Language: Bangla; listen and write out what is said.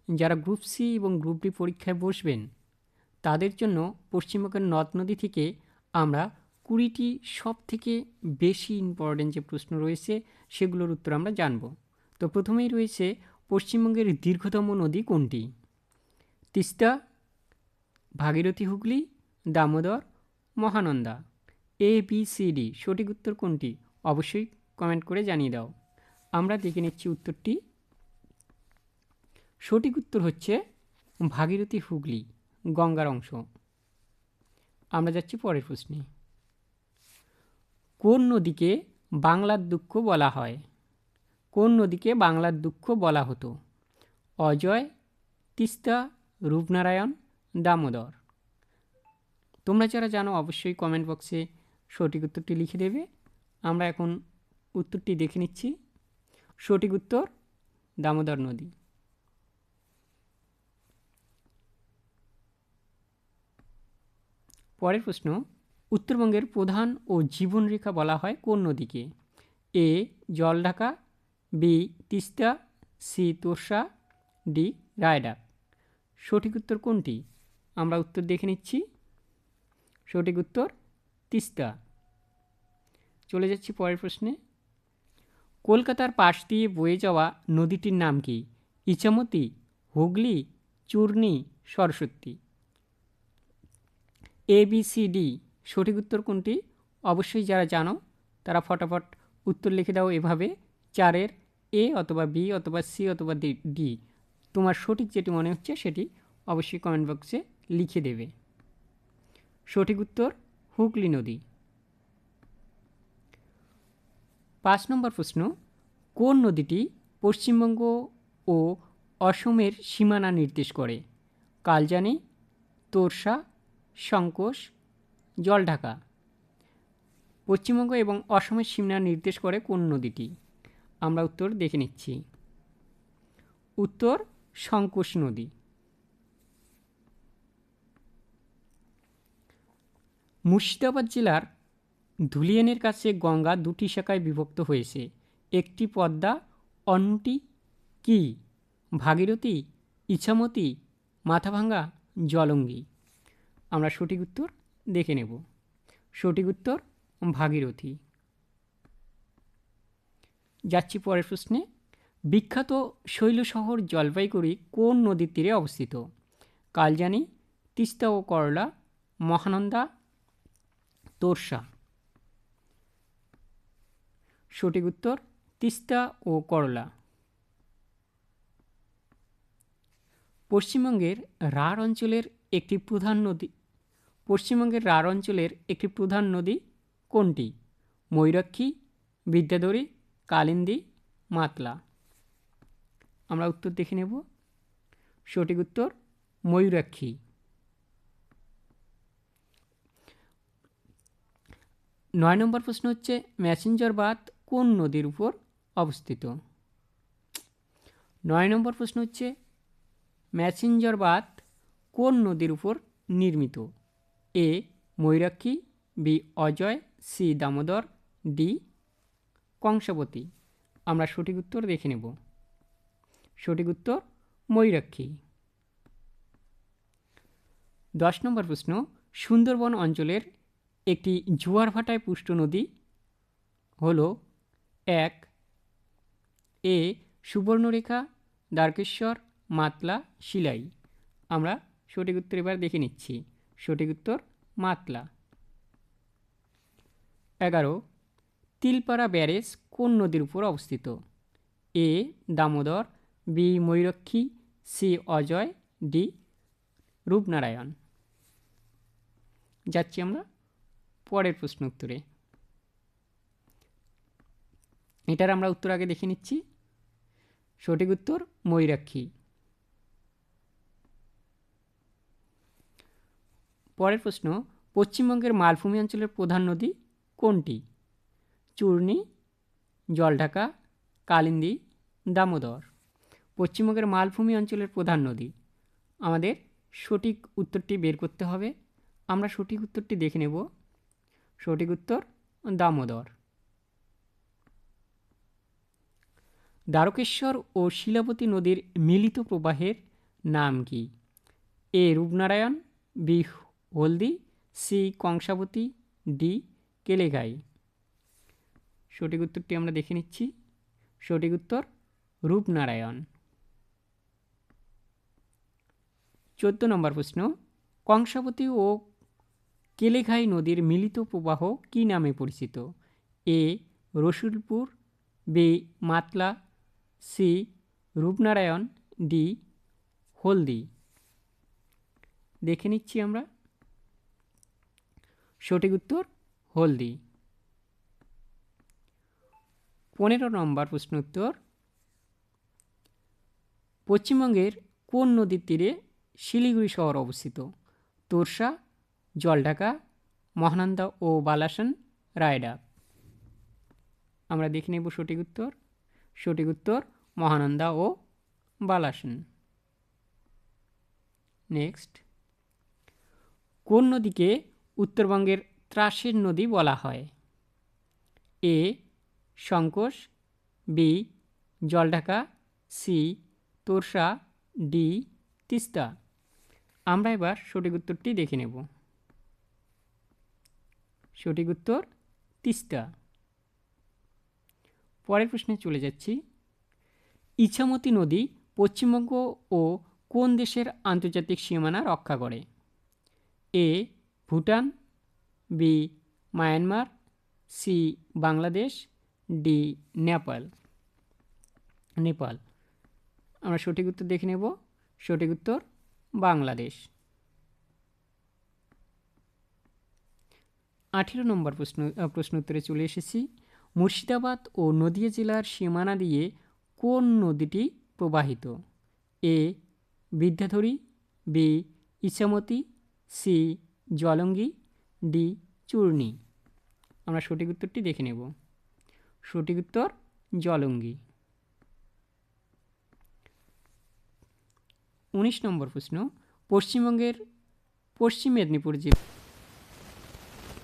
যারা গ্রুপ সি এবং গ্রুপ ডি পরীক্ষায় বসবেন তাদের জন্য পশ্চিমবঙ্গের নদ নদী থেকে আমরা 20টি সবথেকে বেশি ইম্পর্টেন্ট যে প্রশ্ন রয়েছে সেগুলোর উত্তর আমরা জানব। তো প্রথমেই রয়েছে পশ্চিমবঙ্গের দীর্ঘতম নদী কোনটি? Teesta, Bhagirathi, Hooghly, Damodar, Mahananda. A B C D সঠিক উত্তর কোনটি? অবশ্যই কমেন্ট করে জানিয়ে দাও। আমরা দেখে নিচ্ছি উত্তরটি। সঠিক উত্তর হচ্ছে ভাগীরথী, হুগলি, গঙ্গার অংশ। আমরা যাচ্ছি পরের প্রশ্নে। কোন নদীকে বাংলার দুঃখ বলা হয়? কোন নদীকে বাংলার দুঃখ বলা হতো? অজয়, তিস্তা, রূপনারায়ণ, দামোদর। তোমরা যারা জানো অবশ্যই কমেন্ট বক্সে সঠিক উত্তরটি লিখে দেবে। আমরা এখন উত্তরটি দেখে নিচ্ছি। সঠিক উত্তর দামোদর নদী। পরের প্রশ্ন, উত্তরবঙ্গের প্রধান ও জীবনরেখা বলা হয় কোন নদীকে? A Jaldhaka, B Teesta, C Torsa, D Raidak. সঠিক উত্তর কোনটি? আমরা উত্তর দেখে নিচ্ছি। সঠিক উত্তর তিস্তা। চলে যাচ্ছি পরের প্রশ্নে। কলকাতার পাশ দিয়ে বয়ে যাওয়া নদীটির নাম কি? Ichamati, Hooghly, Churni, Saraswati. A B C D সঠিক উত্তর কোনটি? অবশ্যই যারা জানো তারা ফটাফট উত্তর লিখে দাও এভাবে, 4-এর এ অথবা বি অথবা সি অথবা ডি। তোমার সঠিক যেটি মনে হচ্ছে সেটি অবশ্যই কমেন্ট বক্সে লিখে দেবে। সঠিক উত্তর হুগলি নদী। 5 নম্বর প্রশ্ন, কোন নদীটি পশ্চিমবঙ্গ ও অসমের সীমানা নির্দেশ করে? কালজানি, তোর্ষা, সংকোশ, জলঢাকা। পশ্চিমবঙ্গ এবং অসমের সীমানা নির্দেশ করে কোন নদীটি? আমরা উত্তর দেখে নিচ্ছি। উত্তর সংকোশ নদী। মুর্শিদাবাদ জেলার ধুলিয়ানের কাছে গঙ্গা 2টি শাখায় বিভক্ত হয়েছে। একটি পদ্মা, অন্যটি কি? ভাগীরথী, ইছামতি, মাথাভাঙ্গা, জলঙ্গি। আমরা সঠিক উত্তর দেখে নেব। সঠিক উত্তর ভাগীরথী। যাচ্ছি পরের প্রশ্নে। বিখ্যাত শৈল শহর জলপাইগুড়ি কোন নদীর তীরে অবস্থিত? কালজানি, তিস্তা ও করলা, মহানন্দা, তোর্ষা। সঠিক উত্তর তিস্তা ও করলা। পশ্চিমবঙ্গের রাঢ় অঞ্চলের একটি প্রধান নদী কোনটি? ময়ূরাক্ষী, বিদ্যাধরী, কালিন্দী, মাতলা। আমরা উত্তর দেখে নেব। সঠিক উত্তর ময়ূরাক্ষী। 9 নম্বর প্রশ্ন হচ্ছে, ম্যাসেঞ্জার বাঁধ কোন নদীর উপর অবস্থিত? 9 নম্বর প্রশ্ন হচ্ছে, ম্যাসেঞ্জার বাঁধ কোন নদীর উপর নির্মিত? A Mayurakshi, B Ajay, C Damodar, D Kangsabati. আমরা সঠিক উত্তর দেখে নেব। সঠিক উত্তর ময়ূরাক্ষী। 10 নম্বর প্রশ্ন, সুন্দরবন অঞ্চলের একটি জোয়ার ভাটায় পুষ্ট নদী হল 1 এ সুবর্ণরেখা, দ্বারকেশ্বর, মাতলা, শিলাই। আমরা সঠিক উত্তর এবার দেখে নিচ্ছি। সঠিক উত্তর মাতলা। 11 তিলপাড়া ব্যারেজ কোন নদীর উপর অবস্থিত? A Damodar, B Mayurakshi, C Ajay, D Rupnarayan. যাচ্ছি আমরা পরের প্রশ্ন উত্তরে। এটার আমরা উত্তর আগে দেখে নিচ্ছি। সঠিক উত্তর ময়ূরাক্ষী। পরের প্রশ্ন, পশ্চিমবঙ্গের মালভূমি অঞ্চলের প্রধান নদী কোনটি? চূর্ণী, জলঢাকা, কালিন্দী, দামোদর। পশ্চিমবঙ্গের মালভূমি অঞ্চলের প্রধান নদী। আমাদের সঠিক উত্তরটি বের করতে হবে। আমরা সঠিক উত্তরটি দেখে নেব। সঠিক উত্তর দামোদর। দ্বারকেশ্বর ও শিলাবতী নদীর মিলিত প্রবাহের নাম কি? এ রূপনারায়ণ, বি হলদি, সি কংসাবতী, ডি কেলেঘাই। সঠিক উত্তরটি আমরা দেখে নিচ্ছি। সঠিক উত্তর রূপনারায়ণ। 14 নম্বর প্রশ্ন, কংসাবতী ও কেলেঘাই নদীর মিলিত প্রবাহ কি নামে পরিচিত? A Rasulpur, B Matla, C Rupnarayan, D Haldi. দেখে নিচ্ছি আমরা। সঠিক উত্তর হলদি। 15 নম্বর প্রশ্ন উত্তর, পশ্চিমবঙ্গের কোন নদীর তীরে শিলিগুড়ি শহর অবস্থিত? তোরসা, জলঢাকা, মহানন্দা ও বালাসন, রায়ডাক। আমরা দেখে নেব সঠিক উত্তর। সঠিক উত্তর মহানন্দা ও বালাসন। নেক্সট, কোন নদীকে উত্তরবঙ্গের ত্রাসের নদী বলা হয়? A Sankosh, B Jaldhaka, C Torsa, D Teesta. আমরা এবার সঠিক উত্তরটি দেখে নেব। সঠিক উত্তর তিস্তা। পরের প্রশ্নে চলে যাচ্ছি। ইছামতি নদী পশ্চিমবঙ্গ ও কোন দেশের আন্তর্জাতিক সীমানা রক্ষা করে? A Bhutan, B Myanmar, C Bangladesh, D Nepal. আমরা সঠিক উত্তর দেখে নেব। সঠিক উত্তর বাংলাদেশ। 18 নম্বর প্রশ্ন উত্তরে চলে এসেছি। মুর্শিদাবাদ ও নদিয়া জেলার সীমানা দিয়ে কোন নদীটি প্রবাহিত? A Bidyadhari, B Ichamati, C Jalangi, D Churni. আমরা সঠিক উত্তরটি দেখে নেব। সঠিক উত্তর জলঙ্গি। 19 নম্বর প্রশ্ন, পশ্চিমবঙ্গের পশ্চিম মেদিনীপুর জেলা